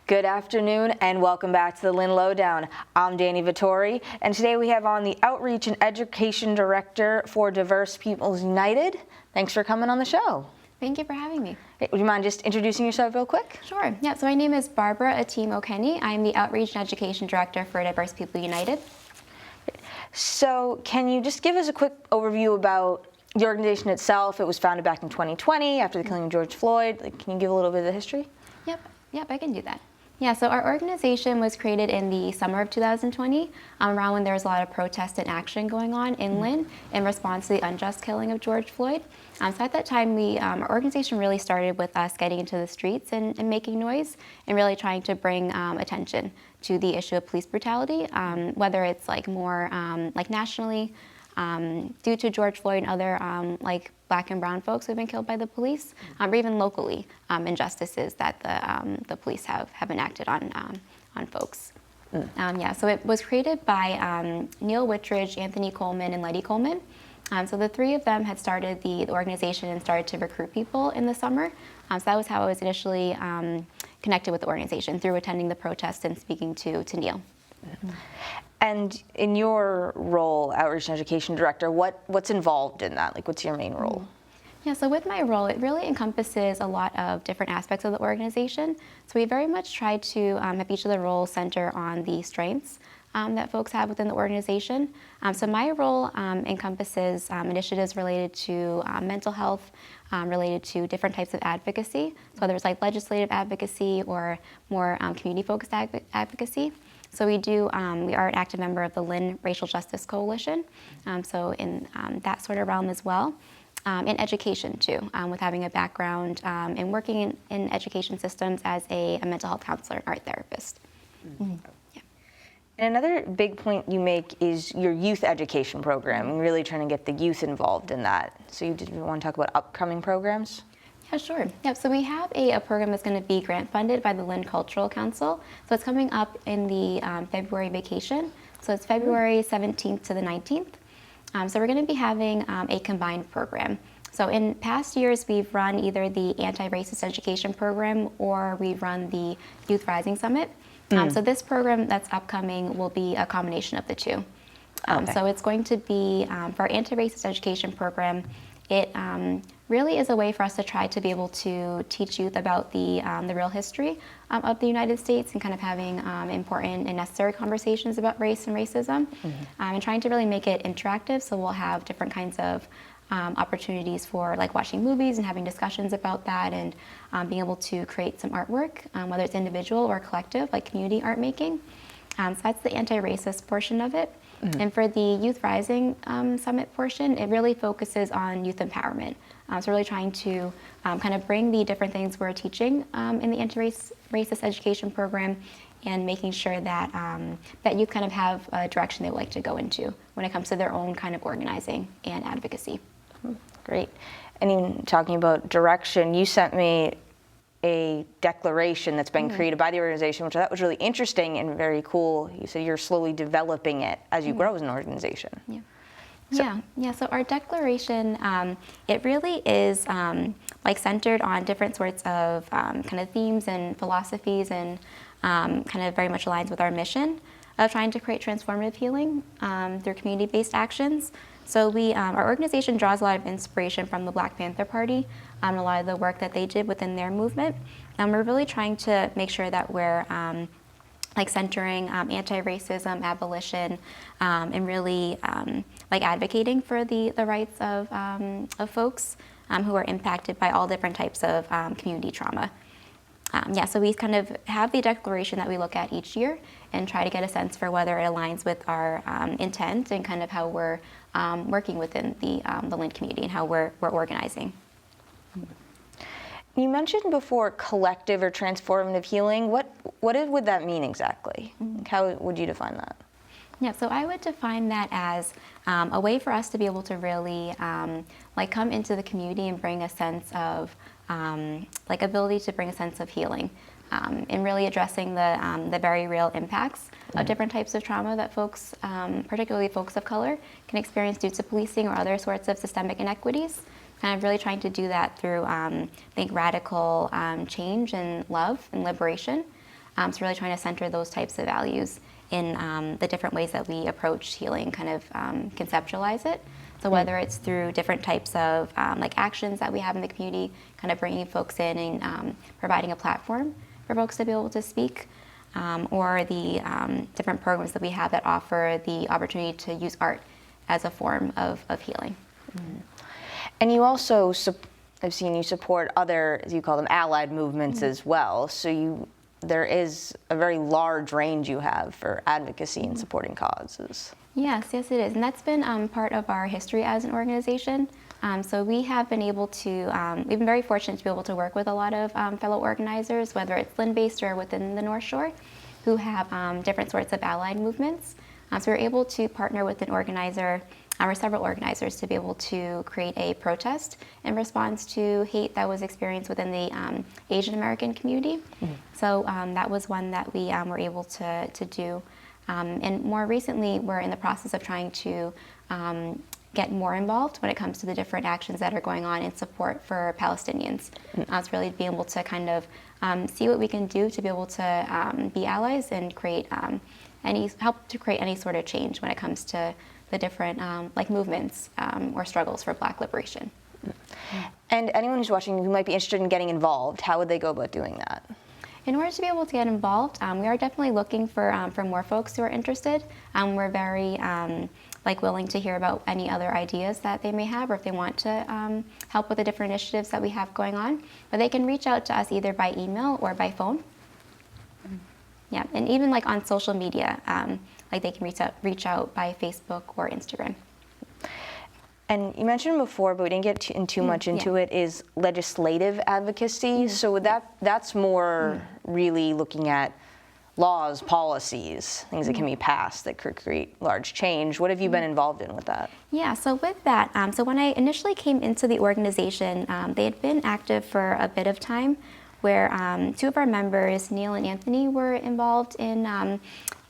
Good afternoon and welcome back to the Lynn Lowdown. I'm Danny Vittori, and today we have on the Outreach and Education Director for Diverse Peoples United. Thanks for coming on the show. Thank you for having me. Would you mind just introducing yourself real quick? Sure. Yeah, so my name is Barbara Atim Okeny. I'm the Outreach and Education Director for Diverse People United. So can you just give us a quick overview about the organization itself? It was founded back in 2020 after the killing of George Floyd. Can you give a little bit of the history? Yep, I can do that. Yeah, so our organization was created in the summer of 2020, around when there was a lot of protest and action going on in Lynn in response to the unjust killing of George Floyd. So at that time, our organization really started with us getting into the streets and making noise and really trying to bring attention to the issue of police brutality, whether it's more nationally, due to George Floyd and other Black and brown folks who've been killed by the police, or even locally injustices that the police have enacted on folks. So it was created by Neil Whitridge, Anthony Coleman, and Letty Coleman. So the three of them had started the organization and started to recruit people in the summer. So that was how I was initially connected with the organization, through attending the protest and speaking to Neil. And in your role, Outreach and Education Director, what's involved in that? What's your main role? Yeah, so with my role, it really encompasses a lot of different aspects of the organization. So we very much try to have each of the roles center on the strengths that folks have within the organization. So my role encompasses initiatives related to mental health, related to different types of advocacy, so whether it's legislative advocacy or more community-focused advocacy. So we are an active member of the Lynn Racial Justice Coalition, so in that sort of realm as well. In education too, with having a background in working in education systems as a mental health counselor and art therapist. Mm-hmm. Yeah. And another big point you make is your youth education program, and really trying to get the youth involved in that. So you want to talk about upcoming programs? Yeah, sure. Yep. So we have a program that's going to be grant funded by the Lynn Cultural Council. So it's coming up in the February vacation. So it's February 17th to the 19th. So we're going to be having a combined program. So in past years, we've run either the Anti-Racist Education Program or we've run the Youth Rising Summit. So this program that's upcoming will be a combination of the two. So it's going to be, for our Anti-Racist Education Program, it really is a way for us to try to be able to teach youth about the real history of the United States and kind of having important and necessary conversations about race and racism, and trying to really make it interactive. So we'll have different kinds of opportunities for watching movies and having discussions about that, and being able to create some artwork, whether it's individual or collective, like community art making. So that's the anti-racist portion of it. And for the Youth Rising Summit portion, it really focuses on youth empowerment. So really trying to kind of bring the different things we're teaching in the anti-racist education program, and making sure that that youth kind of have a direction they would like to go into when it comes to their own kind of organizing and advocacy. Great. And even talking about direction, you sent me a declaration that's been created by the organization, which I thought was really interesting and very cool. You said you're slowly developing it as you grow as an organization. So our declaration, it really is centered on different sorts of kind of themes and philosophies, and kind of very much aligns with our mission of trying to create transformative healing through community-based actions. So our organization draws a lot of inspiration from the Black Panther Party, a lot of the work that they did within their movement. And we're really trying to make sure that we're centering anti-racism, abolition, and really advocating for the rights of folks who are impacted by all different types of community trauma. So we kind of have the declaration that we look at each year and try to get a sense for whether it aligns with our intent and kind of how we're working within the Lynn community and how we're organizing. You mentioned before collective or transformative healing. What would that mean exactly? How would you define that? Yeah, so I would define that as a way for us to be able to really come into the community and bring a sense of ability to bring a sense of healing, and really addressing the very real impacts of different types of trauma that folks, particularly folks of color, can experience due to policing or other sorts of systemic inequities. Kind of really trying to do that through, I think, radical change and love and liberation. So really trying to center those types of values in the different ways that we approach healing, kind of conceptualize it. So whether it's through different types of like actions that we have in the community, kind of bringing folks in and providing a platform for folks to be able to speak, or the different programs that we have that offer the opportunity to use art as a form of healing. Mm-hmm. And you also, I've seen you support other, as you call them, allied movements as well. So there is a very large range you have for advocacy and supporting causes. Yes, it is. And that's been part of our history as an organization. So we have been able to, we've been very fortunate to be able to work with a lot of fellow organizers, whether it's Lynn-based or within the North Shore, who have different sorts of allied movements. So we're able to partner with an organizer, or several organizers, to be able to create a protest in response to hate that was experienced within the Asian American community. Mm-hmm. So that was one that we were able to do. And more recently, we're in the process of trying to get more involved when it comes to the different actions that are going on in support for Palestinians. It's really being able to kind of see what we can do to be able to be allies and create help to create any sort of change when it comes to the different like movements or struggles for Black liberation. And anyone who's watching who might be interested in getting involved, how would they go about doing that? In order to be able to get involved, we are definitely looking for more folks who are interested. We're very willing to hear about any other ideas that they may have, or if they want to help with the different initiatives that we have going on. But they can reach out to us either by email or by phone. Yeah, and even like on social media, like they can reach out by Facebook or Instagram. And you mentioned before, but we didn't get too much into it, is legislative advocacy. So that's more really looking at laws, policies, things that can be passed that could create large change. What have you been involved in with that? Yeah, so with that, so when I initially came into the organization, they had been active for a bit of time, where two of our members, Neil and Anthony, were involved in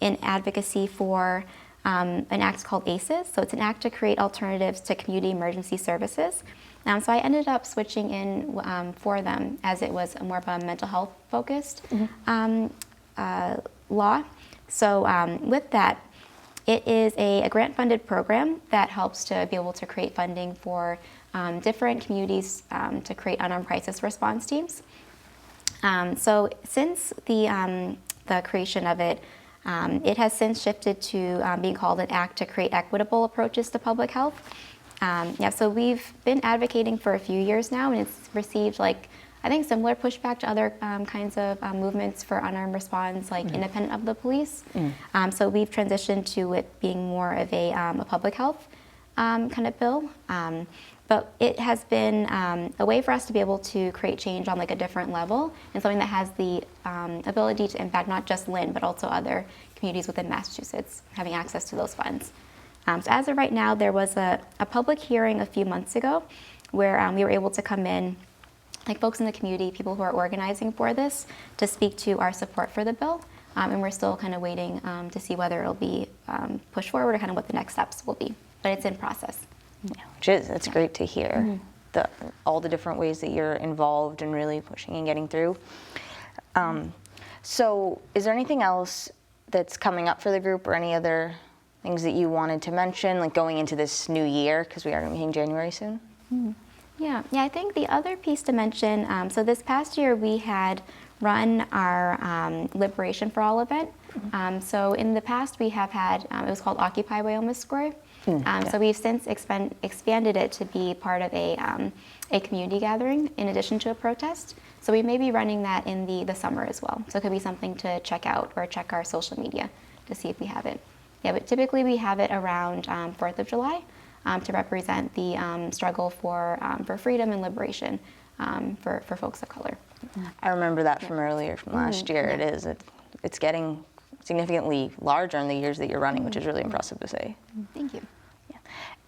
advocacy for an act called ACEs. So it's an act to create alternatives to community emergency services. So I ended up switching in for them, as it was more of a mental health focused law. So with that, it is a grant funded program that helps to be able to create funding for different communities to create unarmed crisis response teams. So since the creation of it, it has since shifted to being called an act to create equitable approaches to public health. So we've been advocating for a few years now, and it's received I think similar pushback to other kinds of movements for unarmed response, independent of the police. So we've transitioned to it being more of a public health kind of bill. But it has been a way for us to be able to create change on a different level, and something that has the ability to impact not just Lynn, but also other communities within Massachusetts, having access to those funds. So as of right now, there was a public hearing a few months ago where we were able to come in, folks in the community, people who are organizing for this, to speak to our support for the bill. And we're still kind of waiting to see whether it'll be pushed forward or kind of what the next steps will be. But it's in process. Yeah, it's great to hear all the different ways that you're involved and really pushing and getting through. So is there anything else that's coming up for the group, or any other things that you wanted to mention, going into this new year, because we are going to be in January soon? Yeah, I think the other piece to mention, so this past year we had run our Liberation for All event. So in the past we have had, it was called Occupy Wyoming Square. So we've since expanded it to be part of a community gathering in addition to a protest. So we may be running that in the summer as well. So it could be something to check out, or check our social media to see if we have it. Yeah, but typically we have it around 4th of July to represent the struggle for freedom and liberation for folks of color. I remember that from earlier, from last year. It's getting significantly larger in the years that you're running, which is really impressive to say. Thank you. Yeah.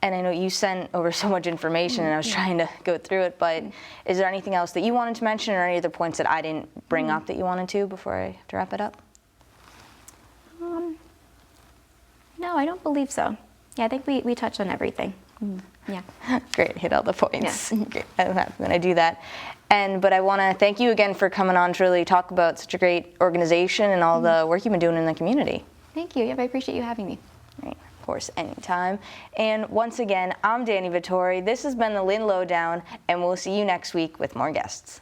And I know you sent over so much information, and I was trying to go through it, but is there anything else that you wanted to mention, or any other points that I didn't bring up that you wanted to before I have to wrap it up? No, I don't believe so. Yeah, I think we touched on everything. Yeah. Great, hit all the points. Yeah. Great. I'm happy when I do that. But I want to thank you again for coming on to really talk about such a great organization and all the work you've been doing in the community. Thank you. Yep, I appreciate you having me. Right, of course, anytime. And once again, I'm Danny Vittori. This has been the Lynn Lowdown, and we'll see you next week with more guests.